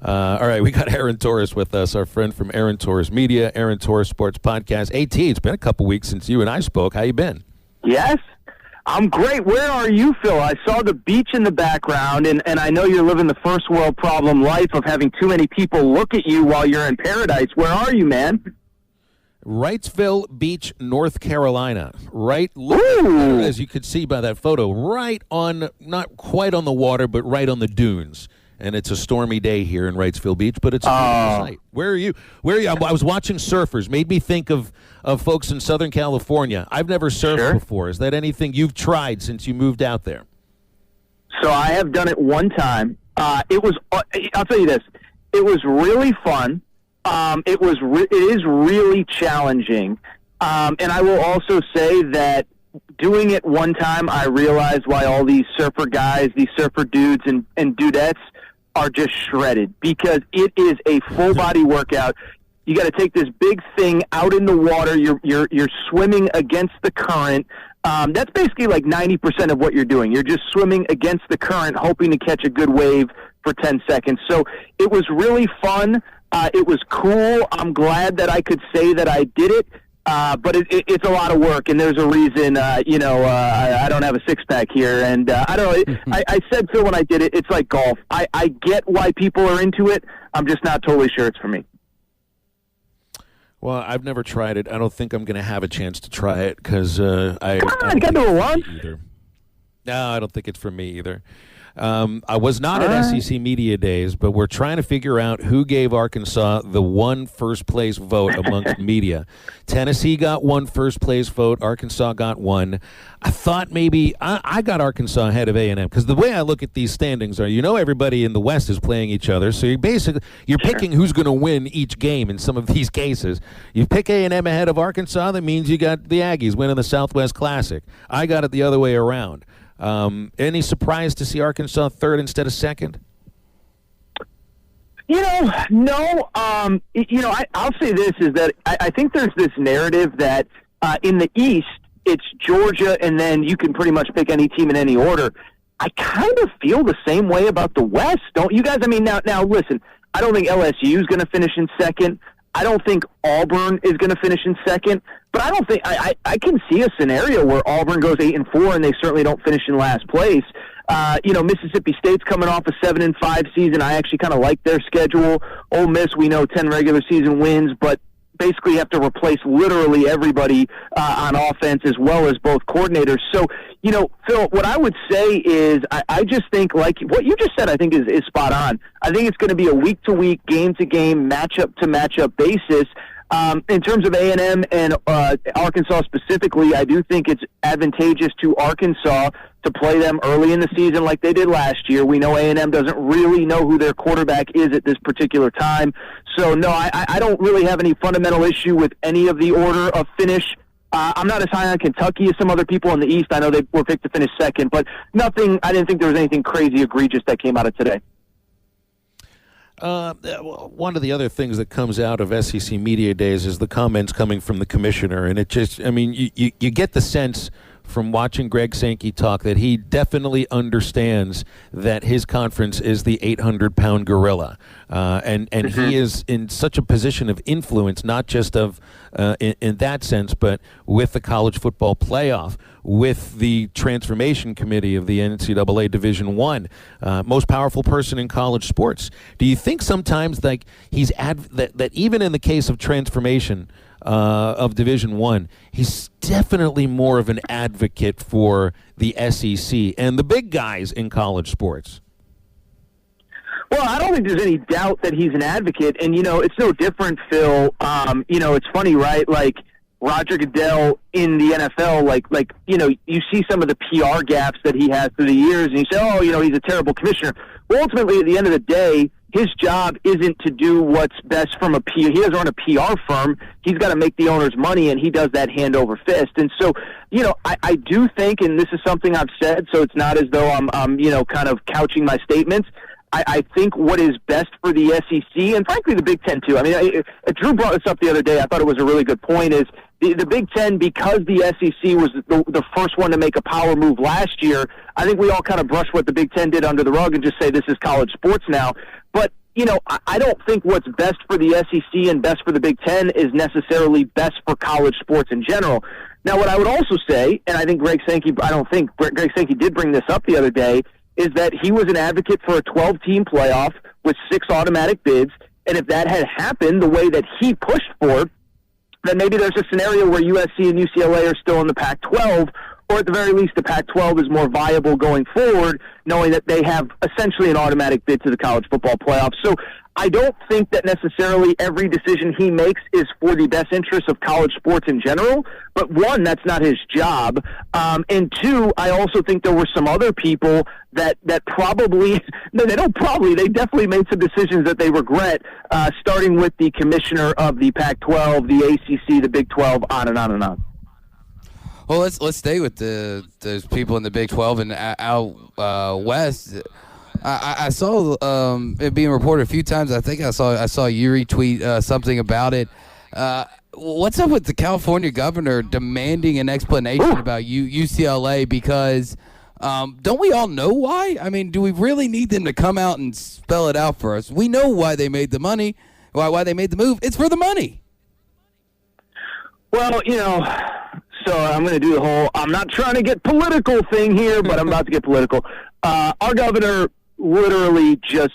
All right, we got Aaron Torres with us, our friend from Aaron Torres Media, Aaron Torres Sports Podcast. AT, it's been a couple weeks since you and I spoke. How you been? Yes, I'm great. Where are you, Phil? I saw the beach in the background, and I know you're living the first world problem life of having too many people look at you while you're in paradise. Where are you, man? Wrightsville Beach, North Carolina. Right, as you could see by that photo, right on, not quite on the water, but right on the dunes. And it's a stormy day here in Wrightsville Beach, but it's a beautiful sight. Where are you? I was watching surfers. Made me think of folks in Southern California. I've never surfed before. Is that anything you've tried since you moved out there? So I have done it one time. It was. I'll tell you this. It was really fun. It is really challenging. And I will also say that doing it one time, I realized why all these surfer guys, these surfer dudes and dudettes are just shredded, because it is a full body workout. You got to take this big thing out in the water. You're swimming against the current. That's basically like 90% of what you're doing. You're just swimming against the current, hoping to catch a good wave for 10 seconds. So it was really fun. It was cool. I'm glad that I could say that I did it. But it's a lot of work, and there's a reason, I don't have a six-pack here. And I don't know. I said, Phil, when I did it, it's like golf. I get why people are into it. I'm just not totally sure it's for me. Well, I've never tried it. I don't think I'm going to have a chance to try it because Come on, got to do it once. No, I don't think it's for me either. I was not at SEC Media Days, but we're trying to figure out who gave Arkansas the one first-place vote amongst media. Tennessee got one first-place vote. Arkansas got one. I thought maybe I got Arkansas ahead of A&M, because the way I look at these standings are, everybody in the West is playing each other, so you're picking who's going to win each game in some of these cases. You pick A&M ahead of Arkansas, that means you got the Aggies winning the Southwest Classic. I got it the other way around. Any surprise to see Arkansas third instead of second? No. I'll say this, is that I think there's this narrative that in the East, it's Georgia, and then you can pretty much pick any team in any order. I kind of feel the same way about the West, don't you guys? I mean, now listen, I don't think LSU is going to finish in second. I don't think Auburn is going to finish in second, but I don't think I can see a scenario where Auburn goes 8-4 and they certainly don't finish in last place. Mississippi State's coming off a 7-5 season. I actually kind of like their schedule. Ole Miss, we know 10 regular season wins, but basically you have to replace literally everybody on offense as well as both coordinators. So, Phil, what I would say is I just think, like what you just said, I think is spot on. I think it's going to be a week-to-week, game-to-game, matchup-to-matchup basis. In terms of A&M and Arkansas specifically, I do think it's advantageous to Arkansas to play them early in the season like they did last year. We know A&M doesn't really know who their quarterback is at this particular time. So, no, I don't really have any fundamental issue with any of the order of finish. I'm not as high on Kentucky as some other people in the East. I know they were picked to finish second, but I didn't think there was anything crazy egregious that came out of today. One of the other things that comes out of SEC Media Days is the comments coming from the commissioner, and it just, you get the sense from watching Greg Sankey talk that he definitely understands that his conference is the 800-pound gorilla, and he is in such a position of influence, not just of in that sense, but with the college football playoff, with the transformation committee of the NCAA Division I, most powerful person in college sports. Do you think sometimes like he's that even in the case of transformation of Division I, he's definitely more of an advocate for the SEC and the big guys in college sports? Well, I don't think there's any doubt that he's an advocate, and it's no different, Phil. It's funny, right? Like Roger Goodell in the NFL, you see some of the PR gaps that he has through the years, and you say, he's a terrible commissioner. Well, ultimately, at the end of the day, his job isn't to do what's best from he doesn't run a PR firm. He's got to make the owners money, and he does that hand over fist. And so, I do think, and this is something I've said, so it's not as though I'm kind of couching my statements. I think what is best for the SEC, and frankly the Big Ten too. Drew brought this up the other day. I thought it was a really good point, is the Big Ten, because the SEC was the first one to make a power move last year, I think we all kind of brush what the Big Ten did under the rug and just say this is college sports now. But I don't think what's best for the SEC and best for the Big Ten is necessarily best for college sports in general. Now, what I would also say, and I think Greg Sankey did bring this up the other day, is that he was an advocate for a 12-team playoff with 6 automatic bids, and if that had happened the way that he pushed for, then maybe there's a scenario where USC and UCLA are still in the Pac-12, or at the very least the Pac-12 is more viable going forward, knowing that they have essentially an automatic bid to the college football playoff. So I don't think that necessarily every decision he makes is for the best interest of college sports in general, but one, that's not his job. And two, I also think there were some other people that probably, no, they don't probably, they definitely made some decisions that they regret, starting with the commissioner of the Pac-12, the ACC, the Big 12, on and on and on. Well, let's stay with those people in the Big 12 and out west. I saw it being reported a few times. I think I saw you retweet something about it. What's up with the California governor demanding an explanation about UCLA? Because don't we all know why? I mean, do we really need them to come out and spell it out for us? We know why they made the money, why they made the move. It's for the money. Well, so I'm going to do the whole, I'm not trying to get political thing here, but I'm about to get political. Our governor literally just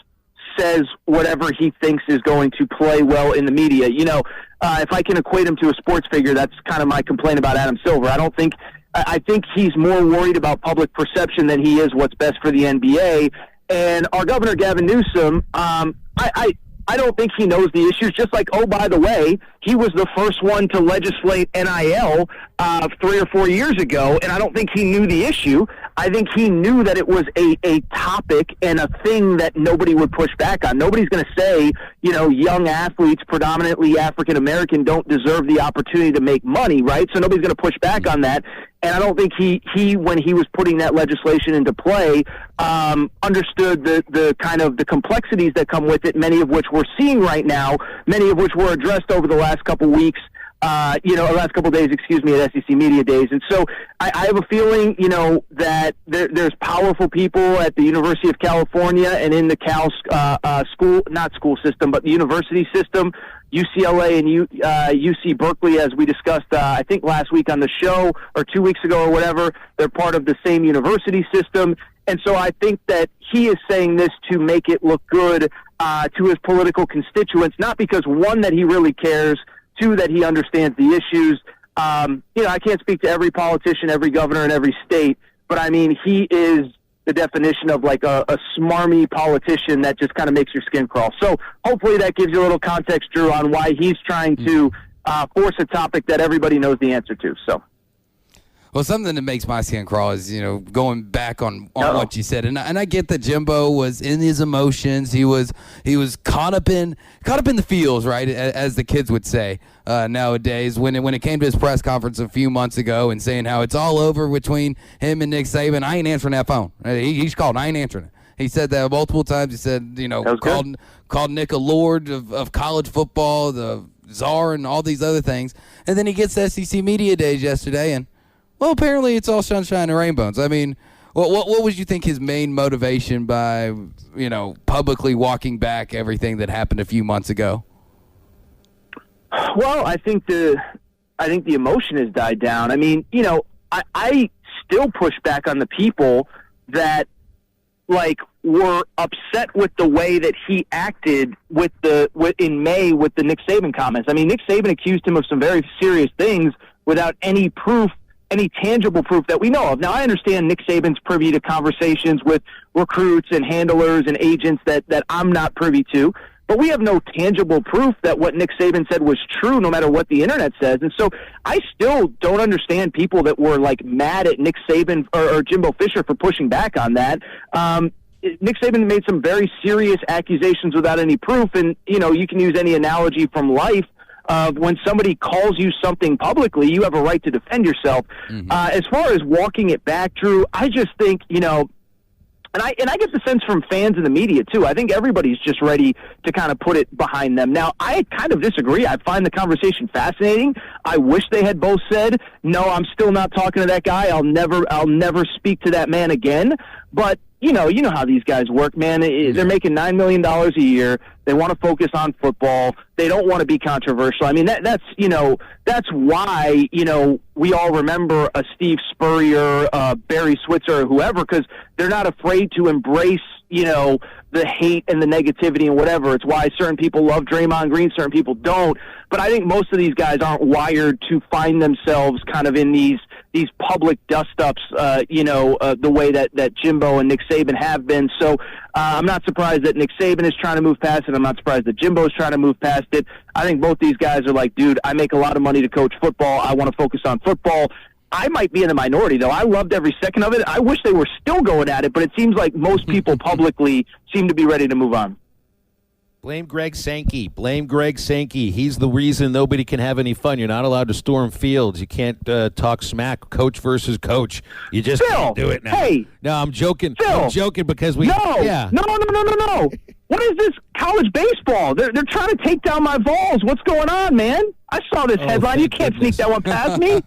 says whatever he thinks is going to play well in the media. If I can equate him to a sports figure, that's kind of my complaint about Adam Silver. I think he's more worried about public perception than he is what's best for the NBA. And our governor, Gavin Newsom, I don't think he knows the issues, just like, oh, by the way, he was the first one to legislate NIL 3 or 4 years ago, and I don't think he knew the issue. I think he knew that it was a topic and a thing that nobody would push back on. Nobody's going to say, young athletes, predominantly African-American, don't deserve the opportunity to make money, right? So nobody's going to push back on that. And I don't think he when he was putting that legislation into play, understood the kind of the complexities that come with it, many of which we're seeing right now, many of which were addressed over the last couple weeks, last couple days, at SEC Media Days. And so I have a feeling, that there's powerful people at the University of California and in the Cal school system, but the university system, UCLA and UC Berkeley, as we discussed, I think last week on the show or 2 weeks ago or whatever, they're part of the same university system. And so I think that he is saying this to make it look good to his political constituents, not because, one, that he really cares, two, that he understands the issues. I can't speak to every politician, every governor in every state, but I mean, he is the definition of like a smarmy politician that just kind of makes your skin crawl. So hopefully that gives you a little context, Drew, on why he's trying to force a topic that everybody knows the answer to. So. Well, something that makes my skin crawl is, going back on what you said, and I get that Jimbo was in his emotions. He was caught up in the feels, right, as the kids would say nowadays. When it came to his press conference a few months ago and saying how it's all over between him and Nick Saban, I ain't answering that phone. He's called. I ain't answering it. He said that multiple times. He said, called Nick a lord of college football, the czar, and all these other things. And then he gets to SEC Media Days yesterday and. Well, apparently it's all sunshine and rainbows. I mean, what would you think his main motivation by, publicly walking back everything that happened a few months ago? Well, I think the emotion has died down. I mean, I still push back on the people that were upset with the way that he acted in May with the Nick Saban comments. I mean, Nick Saban accused him of some very serious things without any proof. Any tangible proof that we know of. Now, I understand Nick Saban's privy to conversations with recruits and handlers and agents that I'm not privy to, but we have no tangible proof that what Nick Saban said was true, no matter what the internet says. And so I still don't understand people that were mad at Nick Saban or Jimbo Fisher for pushing back on that. Nick Saban made some very serious accusations without any proof, and you can use any analogy from life. When somebody calls you something publicly, you have a right to defend yourself. Mm-hmm. As far as walking it back, Drew, I just think, and I get the sense from fans and the media, too. I think everybody's just ready to kind of put it behind them. Now, I kind of disagree. I find the conversation fascinating. I wish they had both said, no, I'm still not talking to that guy. I'll never speak to that man again. But you know how these guys work, man. They're making $9 million a year. They want to focus on football. They don't want to be controversial. I mean, that's why, we all remember a Steve Spurrier, Barry Switzer, or whoever, because they're not afraid to embrace, the hate and the negativity and whatever. It's why certain people love Draymond Green, certain people don't. But I think most of these guys aren't wired to find themselves kind of in these public dust-ups, the way that Jimbo and Nick Saban have been. So I'm not surprised that Nick Saban is trying to move past it. I'm not surprised that Jimbo's trying to move past it. I think both these guys are like, dude, I make a lot of money to coach football. I want to focus on football. I might be in the minority, though. I loved every second of it. I wish they were still going at it, but it seems like most people publicly seem to be ready to move on. Blame Greg Sankey. Blame Greg Sankey. He's the reason nobody can have any fun. You're not allowed to storm fields. You can't talk smack, coach versus coach. You just can't do it now. Hey. No, I'm joking. Phil. I'm joking because we... No. Yeah. No. What is this college baseball? They're trying to take down my Vols. What's going on, man? I saw this headline. You can't sneak that one past me.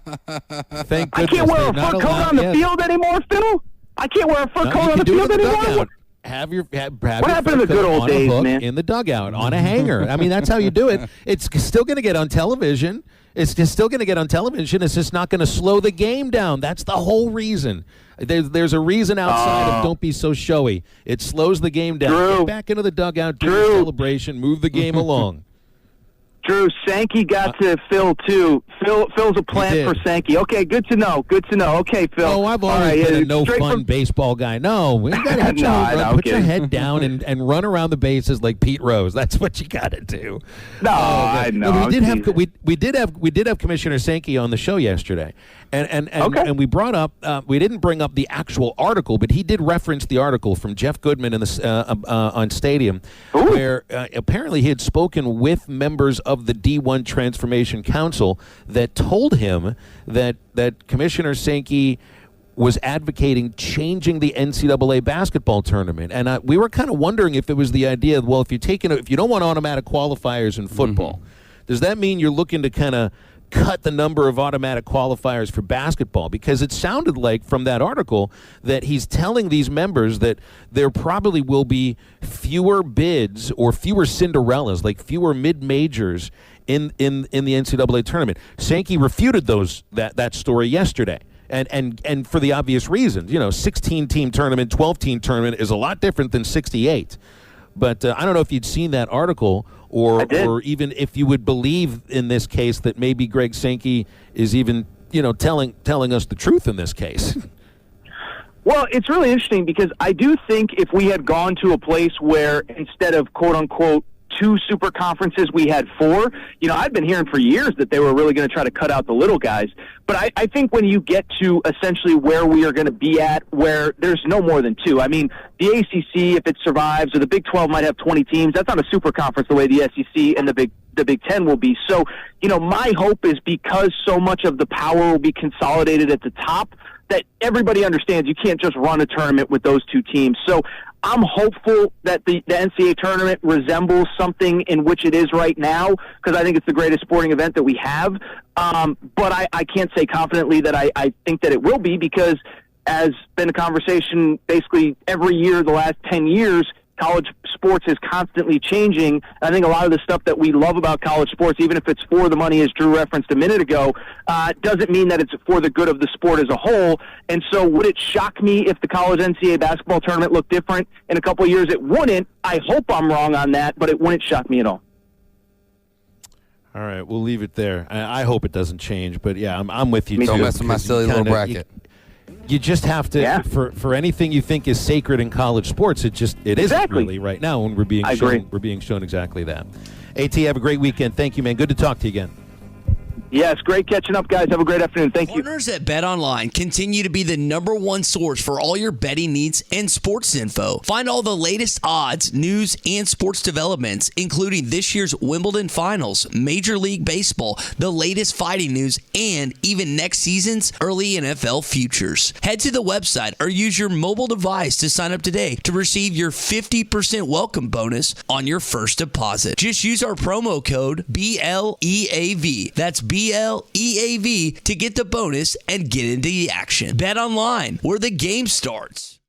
Thank goodness. I can't wear a fur coat on the field anymore, Phil. I can't wear a fur coat on the field anymore. What happened in the good old days, man? In the dugout, on a hanger. I mean, that's how you do it. It's still going to get on television. It's still going to get on television. It's just not going to slow the game down. That's the whole reason. There's a reason outside of don't be so showy. It slows the game down. Drew. Get back into the dugout, do the celebration, move the game along. Drew, Sankey got to Phil, too. Phil's a plant for Sankey. Okay, good to know. Okay, Phil. Oh, I've always been a no-fun baseball guy. No, you got to put your head down and run around the bases like Pete Rose. That's what you got to do. No, I know. We did have Commissioner Sankey on the show yesterday, and we brought up we didn't bring up the actual article, but he did reference the article from Jeff Goodman in the on Stadium, where apparently he had spoken with members of the D1 Transformation Council that told him that Commissioner Sankey was advocating changing the NCAA basketball tournament. And we were kind of wondering if it was the idea of, well, if you don't want automatic qualifiers in football, does that mean you're looking to kind of cut the number of automatic qualifiers for basketball? Because it sounded like from that article that he's telling these members that there probably will be fewer bids or fewer Cinderellas, like fewer mid-majors in the NCAA tournament. Sankey refuted that story yesterday. And for the obvious reasons. 16-team tournament, 12-team tournament is a lot different than 68. But I don't know if you'd seen that article or even if you would believe in this case that maybe Greg Sankey is even, telling us the truth in this case. Well, it's really interesting because I do think if we had gone to a place where instead of quote-unquote 2 super conferences, we had 4. I've been hearing for years that they were really going to try to cut out the little guys. But I think when you get to essentially where we are going to be at, where there's no more than 2. I mean, the ACC, if it survives, or the Big 12 might have 20 teams. That's not a super conference the way the SEC and the Big 10 will be. So, my hope is because so much of the power will be consolidated at the top, that everybody understands you can't just run a tournament with those 2 teams. So I'm hopeful that the NCAA tournament resembles something in which it is right now, because I think it's the greatest sporting event that we have. But I can't say confidently that I think that it will be, because as been a conversation basically every year the last 10 years, college sports is constantly changing. I think a lot of the stuff that we love about college sports, even if it's for the money, as Drew referenced a minute ago, doesn't mean that it's for the good of the sport as a whole. And so would it shock me if the college NCAA basketball tournament looked different in a couple of years? It wouldn't. I hope I'm wrong on that, but it wouldn't shock me at all. All right, we'll leave it there. I hope it doesn't change, but yeah, I'm with you. Don't mess with my silly little bracket. You just have to, for anything you think is sacred in college sports, it isn't really right now when we're being shown exactly that. AT, have a great weekend. Thank you, man. Good to talk to you again. Yes, great catching up, guys. Have a great afternoon. Thank you. Partners at BetOnline continue to be the #1 source for all your betting needs and sports info. Find all the latest odds, news, and sports developments, including this year's Wimbledon Finals, Major League Baseball, the latest fighting news, and even next season's early NFL futures. Head to the website or use your mobile device to sign up today to receive your 50% welcome bonus on your first deposit. Just use our promo code BLEAV. That's BLEAV to get the bonus and get into the action. Bet online, where the game starts.